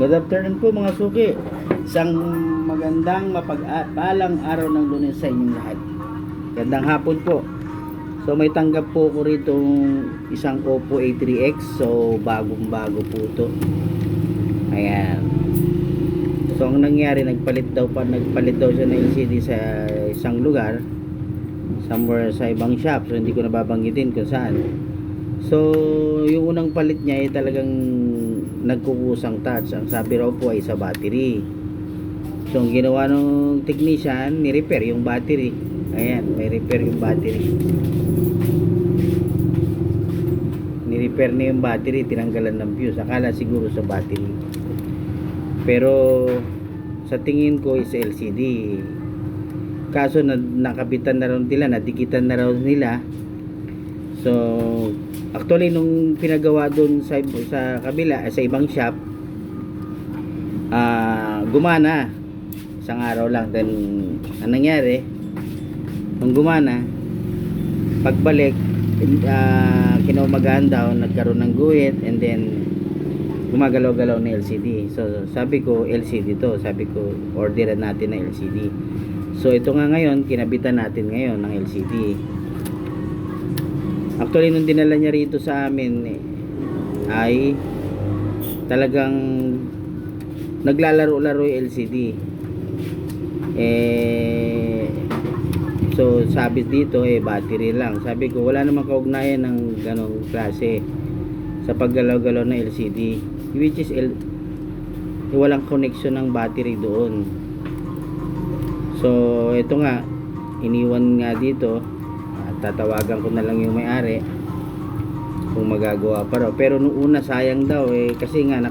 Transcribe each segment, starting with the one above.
Good afternoon po mga suki. Isang magandang mapagpalang araw ng Lunes sa inyong lahat. Gandang hapon po. So may tanggap po ko rito isang Oppo A3X. So bagong bago po ito. Ayan. So ang nangyari, nagpalit daw siya ng LCD sa isang lugar, somewhere sa ibang shop. So hindi ko nababanggitin kung saan. So yung unang palit niya ay talagang nagkukusang touch. Ang sabi raw po ay sa battery. So ang ginawa ng technician, ni-repair yung battery. Ayan, may repair yung battery. Ni-repair na yung battery, tinanggalan ng fuse. Akala siguro sa battery. Pero sa tingin ko is LCD. Kaso nakabitan na raw nila, nadikitan na raw nila. So actually nung pinagawa doon sa kabila, sa ibang shop, gumana isang araw lang. Then anong nangyari, nung gumana, pagbalik, kinumagahan daw, nagkaroon ng guhit, and then gumagalaw-galaw na LCD. So sabi ko LCD to, sabi ko orderan natin na LCD. So ito nga ngayon, kinabitan natin ngayon ng LCD. Actually nung dinala niya rito sa amin ay talagang naglalaro-laro yung LCD. So sabi dito battery lang. Sabi ko wala namang kaugnayan ng ganong klase sa paggalaw-galaw ng LCD, which is walang connection ng battery doon. So ito nga, iniwan nga dito. Tatawagan ko na lang yung may-ari kung magagawa pa raw. Pero nung una sayang daw kasi nga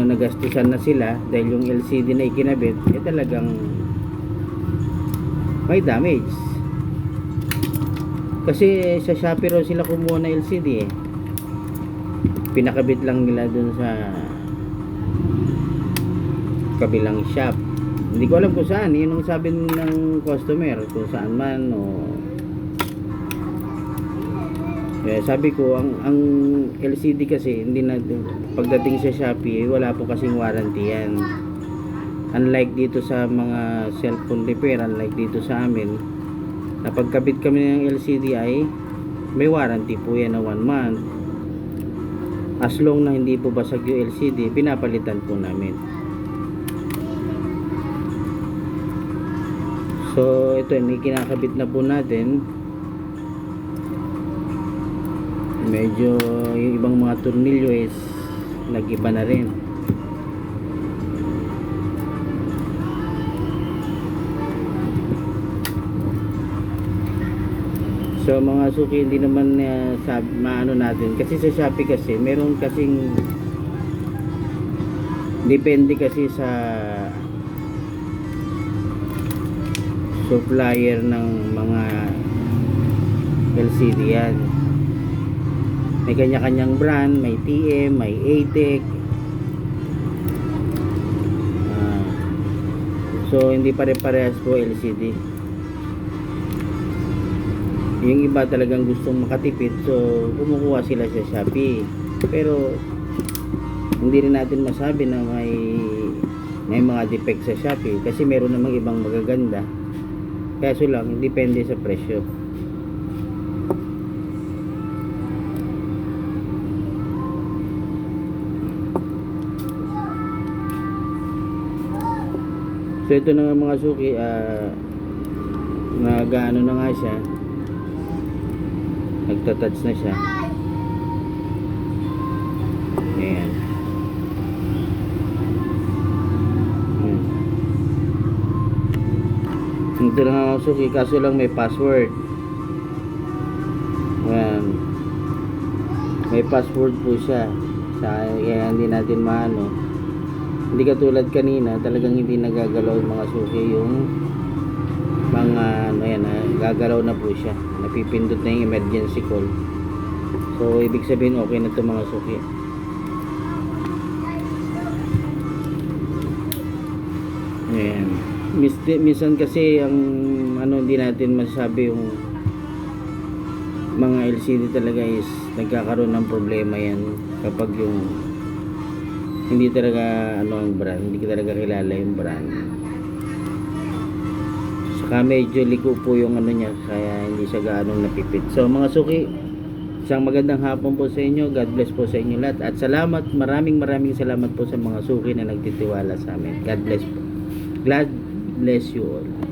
nagastusan na sila dahil yung LCD na ikinabit talagang may damage. Kasi sa Shopee raw sila kumuha na LCD pinakabit lang nila dun sa kabilang shop. Hindi ko alam kung saan, yun ang sabi ng customer, kung saan man sabi ko ang LCD kasi hindi na, pagdating sa Shopee wala po kasing warranty yan. Unlike dito sa mga cellphone repair, unlike dito sa amin na pagkabit kami ng LCD ay may warranty po yan na 1 month. As long na hindi po basag yung LCD, pinapalitan po namin. So ito, may kinakabit na po natin. Medyo yung ibang mga tornilyo is nag-iba na rin. So mga suki, hindi naman maano natin kasi sa Shopee kasi meron kasing depende kasi sa supplier ng mga LCD yan. May kanya-kanyang brand, may TM, may ATEC. So hindi pare-parehas po LCD. Yung iba talagang gustong makatipid, so kumukuha sila sa Shopee. Pero hindi rin natin masabi na may mga defect sa Shopee kasi meron namang ibang magaganda. Kaso lang, depende sa presyo. So ito na nga mga suki, nag-ano na nga siya, nagtatouch na siya. Ayan. Ito na nga mga suki, kaso lang may password. Ayan. May password po siya. Kaya hindi natin maano. Hindi katulad kanina, talagang hindi nagagalaw mga suki yung mga gagalaw na po siya. Napipindot na yung emergency call. So ibig sabihin okay na ito mga suki. Ayan. Minsan kasi ang hindi natin masasabi yung mga LCD talaga is nagkakaroon ng problema yan kapag yung hindi talaga ano ang brand, hindi ko talaga kilala yung brand. Saka medyo liko po yung ano niya, kaya hindi siya gaanong napipit. So mga suki, isang magandang hapon po sa inyo. God bless po sa inyo lahat. At salamat, maraming salamat po sa mga suki na nagtitiwala sa amin. God bless po. God bless you all.